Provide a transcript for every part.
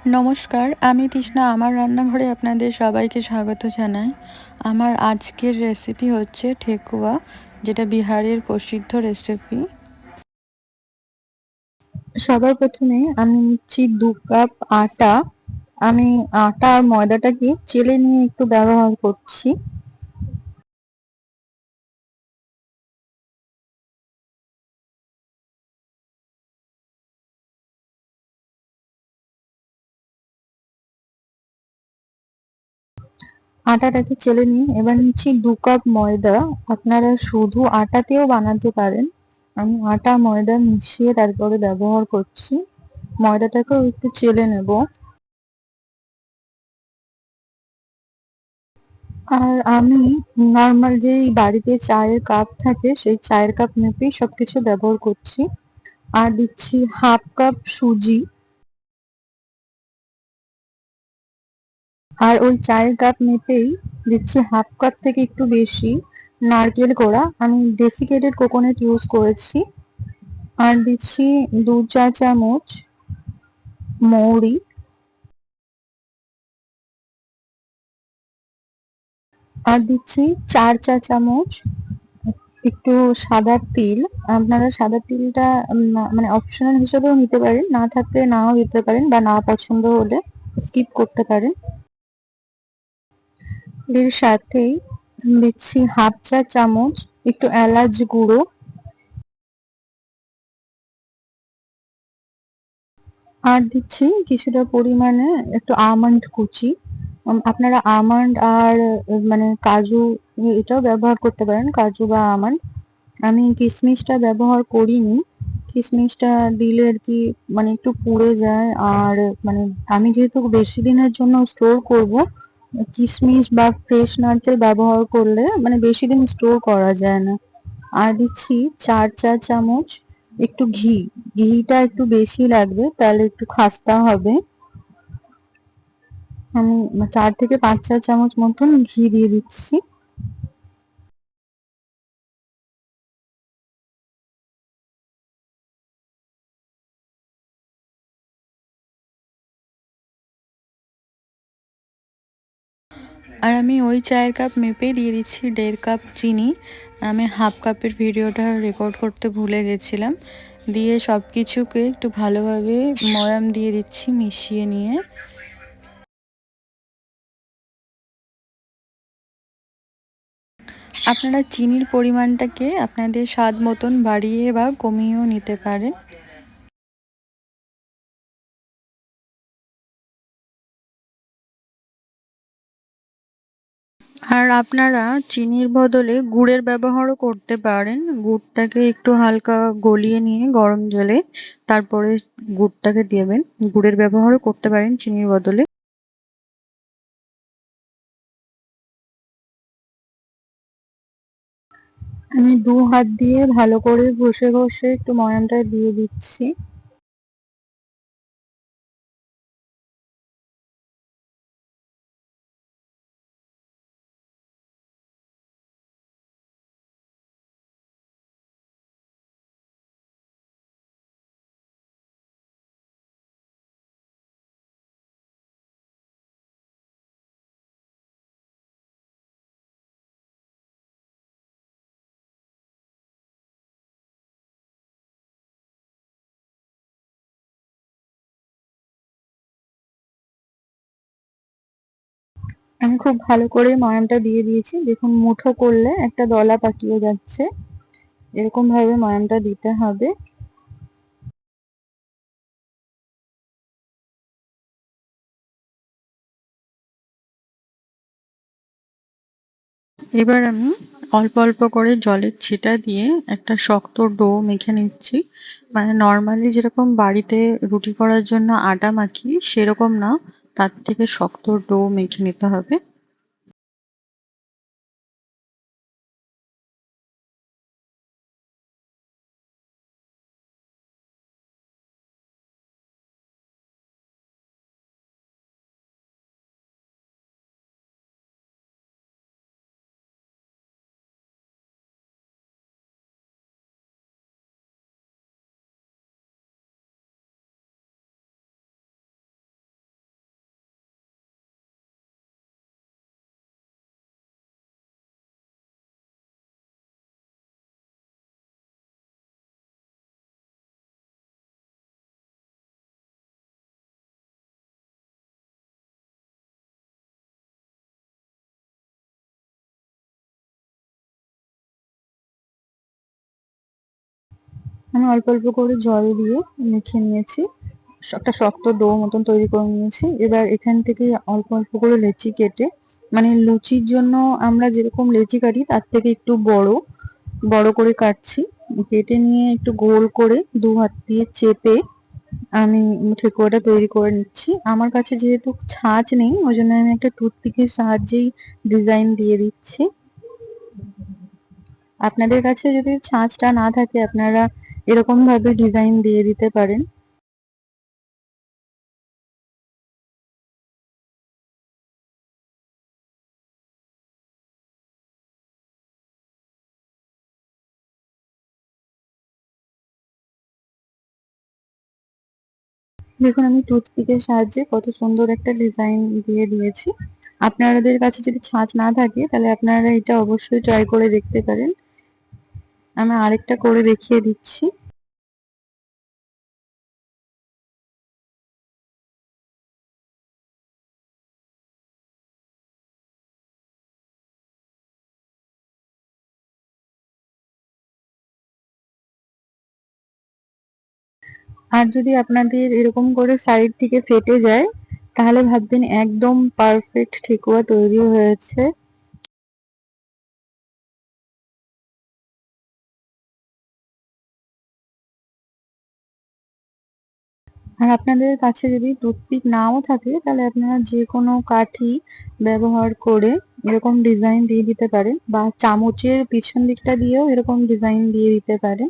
নমস্কার, আমি তৃষ্ণা। আমার রান্নাঘরে আপনাদের সবাইকে স্বাগত জানাই। আমার আজকের রেসিপি হচ্ছে ঠেকুয়া, যেটা বিহারের প্রসিদ্ধ রেসিপি। সবার প্রথমে আমি নিচ্ছি 2 কাপ আটা। আমি আটা আর ময়দাটাকে চেলে নিয়ে একটু ব্যবহার করছি। আটাটাকে চেলে নিয়ে এবার নিচ্ছি 2 কাপ ময়দা। আপনারা শুধু আটাতেও বানাতে পারেন। আমি আটা ময়দা মিশিয়ে তারপরে ব্যবহার করছি। ময়দাটাকেও একটু চেলে নেব। আর আমি নর্মাল যেই বাড়িতে চায়ের কাপ থাকে সেই চায়ের কাপ মেপেই সবকিছু ব্যবহার করছি। আর দিচ্ছি 1/2 কাপ সুজি। আর ওই চায়ের কাপ মেপেই দিচ্ছি 1/2 কাপ থেকে একটু বেশি নারকেল কোড়া। আমি ডেসিকেটেড কোকোনাট ইউজ করেছি। আর দিচ্ছি 2 চা চামচ মৌরি। আর দিচ্ছি 4 চা চামচ একটু সাদা তিল। আপনারা সাদা তিলটা মানে অপশনাল হিসেবেও নিতে পারেন, না থাকলে নাও দিতে পারেন, বা না পছন্দ হলে স্কিপ করতে পারেন। এর সাথেই দিচ্ছি 1/2 চা চামচ একটু এলাচ গুঁড়ো। আর দিচ্ছি কিছুটা পরিমাণে একটু আমন্ড কুচি। আপনারা আমন্ড আর মানে কাজু এটাও ব্যবহার করতে পারেন, কাজু বা আমন্ড। আমি কিশমিশটা ব্যবহার করিনি। কিশমিশটা দিলে আর কি মানে একটু পুড়ে যায়। আর মানে আমি যেহেতু বেশি দিনের জন্য স্টোর করব, কিশমিশ বা ফ্রেশ নারকেল ব্যবহার করলে মানে বেশি দিন স্টোর করা যায় না। আর দিচ্ছি 4 চা চামচ একটু ঘি। ঘিটা একটু বেশি লাগবে, তাহলে একটু খাস্তা হবে। আমি 4 থেকে 5 চা চামচ মতন ঘি দিয়ে দিচ্ছি। আর আমি ওই চায়ের কাপ মেপেই দিয়ে দিচ্ছি 1.5 কাপ চিনি। আমি 1/2 কাপের ভিডিওটা রেকর্ড করতে ভুলে গেছিলাম। দিয়ে সব কিছুকে একটু ভালোভাবে ময়াম দিয়ে দিচ্ছি মিশিয়ে নিয়ে। আপনারা চিনির পরিমাণটাকে আপনাদের স্বাদ মতন বাড়িয়ে বা কমিয়েও নিতে পারেন। আর আপনারা চিনির বদলে গুড়ের ব্যবহারও করতে পারেন। গুড়টাকে একটু হালকা গলিয়ে নিয়ে গরম জলে তারপরে গুড়টাকে দেবেন। গুড়ের ব্যবহারও করতে পারেন চিনির বদলে। আমি 2 হাত দিয়ে ভালো করে ঘষে ঘষে একটু ময়ামটা দিয়ে দিচ্ছি। আমি খুব ভালো করে ময়ামটা দিয়ে দিয়েছি। দেখুন মুঠো করলে একটা দলা পাকিয়ে যাচ্ছে, এরকম ভাবে ময়ামটা দিতে হবে। এবার আমি অল্প অল্প করে জলের ছিটা দিয়ে একটা শক্ত ডো মেখে নিচ্ছি। মানে নর্মালি যেরকম বাড়িতে রুটি করার জন্য আটা মাখি সেরকম না, তার থেকে শক্ত ডো মেখে নিতে হবে। আমি অল্প অল্প করে জল দিয়ে মেখে নিয়েছি। একটা শক্ত ডো মতন তৈরি করে নিয়েছি। এবার এখান থেকে অল্প অল্প করে লেচি কেটে, মানে লুচির জন্য আমরা যেরকম লেচি কাটি তার থেকে একটু বড় বড় করে কাটছি। কেটে নিয়ে একটু গোল করে দু হাত দিয়ে চেপে আমি ঠেকুয়াটা তৈরি করে নিচ্ছি। আমার কাছে যেহেতু ছাঁচ নেই, ওই জন্য আমি একটা টুথপিকের সাহায্যেই ডিজাইন দিয়ে দিচ্ছি। আপনাদের কাছে যদি ছাঁচটা না থাকে, আপনারা এরকম ভাবে ডিজাইন দিয়ে দিতে পারেন। দেখুন আমি টুথপিকের সাহায্যে কত সুন্দর একটা ডিজাইন দিয়ে দিয়েছি। আপনাদের কাছে যদি ছাঁচ না থাকে তাহলে আপনারা এটা অবশ্যই ট্রাই করে দেখতে পারেন। আমি আরেকটা করে দেখিয়ে দিচ্ছি। আর যদি আপনাদের এরকম করে সাইড থেকে ফেটে যায়, তাহলে ভাববেন একদম পারফেক্ট ঠেকুয়া তৈরি হয়েছে। আর আপনাদের কাছে যদি টুথপিক নাও থাকে, তাহলে আপনারা যে কোনো কাঠি ব্যবহার করে এরকম ডিজাইন দিয়ে দিতে পারেন, বা চামচের পিছন দিকটা দিয়েও এরকম ডিজাইন দিয়ে দিতে পারেন।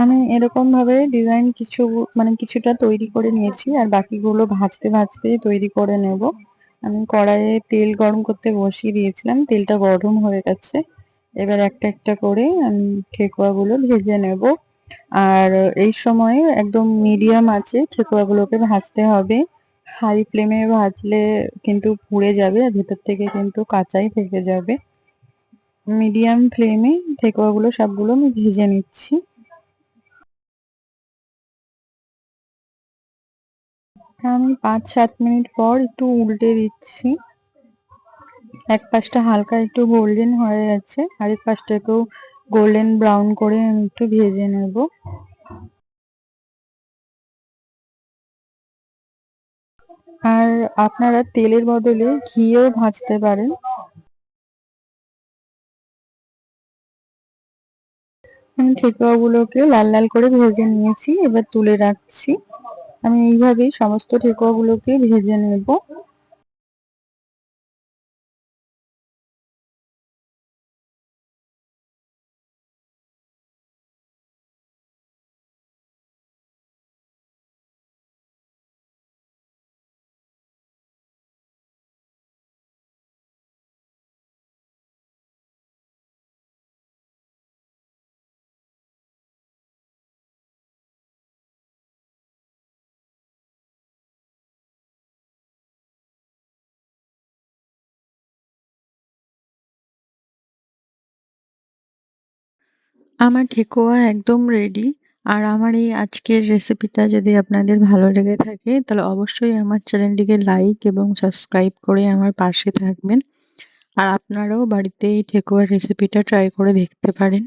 আমি এরকম ভাবে ডিজাইন কিছু, মানে কিছুটা তৈরি করে নিয়েছি, আর বাকিগুলো ভাজতে ভাজতে তৈরি করে নেব। আমি কড়াইয়ে তেল গরম করতে বসিয়ে দিয়েছিলাম, তেলটা গরম হয়ে গেছে। এবার একটা একটা করে আমি ঠেকুয়াগুলো ভেজে নেব। আর এই সময়ে একদম মিডিয়াম আঁচে ঠেকুয়াগুলোকে ভাজতে হবে। হাই ফ্লেমে ভাজলে কিন্তু পুড়ে যাবে, আর ভেতর থেকে কিন্তু কাঁচাই থেকে যাবে। মিডিয়াম ফ্লেমে ঠেকুয়াগুলো সবগুলো আমি ভেজে নিচ্ছি। আমি 5-7 মিনিট পর একটু উল্টে দিচ্ছি। এক পাশটা হালকা একটু গোল্ডেন হয়ে গেছে, আরেক পাশটাকেও গোল্ডেন ব্রাউন করে আমি একটু ভেজে নেব। আর আপনারা তেলের বদলে ঘিও ভাজতে পারেন। আমি ঠেকুয়াগুলোকে লাল লাল করে ভেজে নিয়েছি, এবার তুলে রাখছি। আমি এইভাবেই সমস্ত ঠেকুয়াগুলোকে ভেজে নেব। আমার ঠেকুয়া একদম রেডি। আর আমার এই আজকের রেসিপিটা যদি আপনাদের ভালো লেগে থাকে, তাহলে অবশ্যই আমার চ্যানেলটিকে লাইক এবং সাবস্ক্রাইব করে আমার পাশে থাকবেন। আর আপনারাও বাড়িতে এই ঠেকুয়ার রেসিপিটা ট্রাই করে দেখতে পারেন।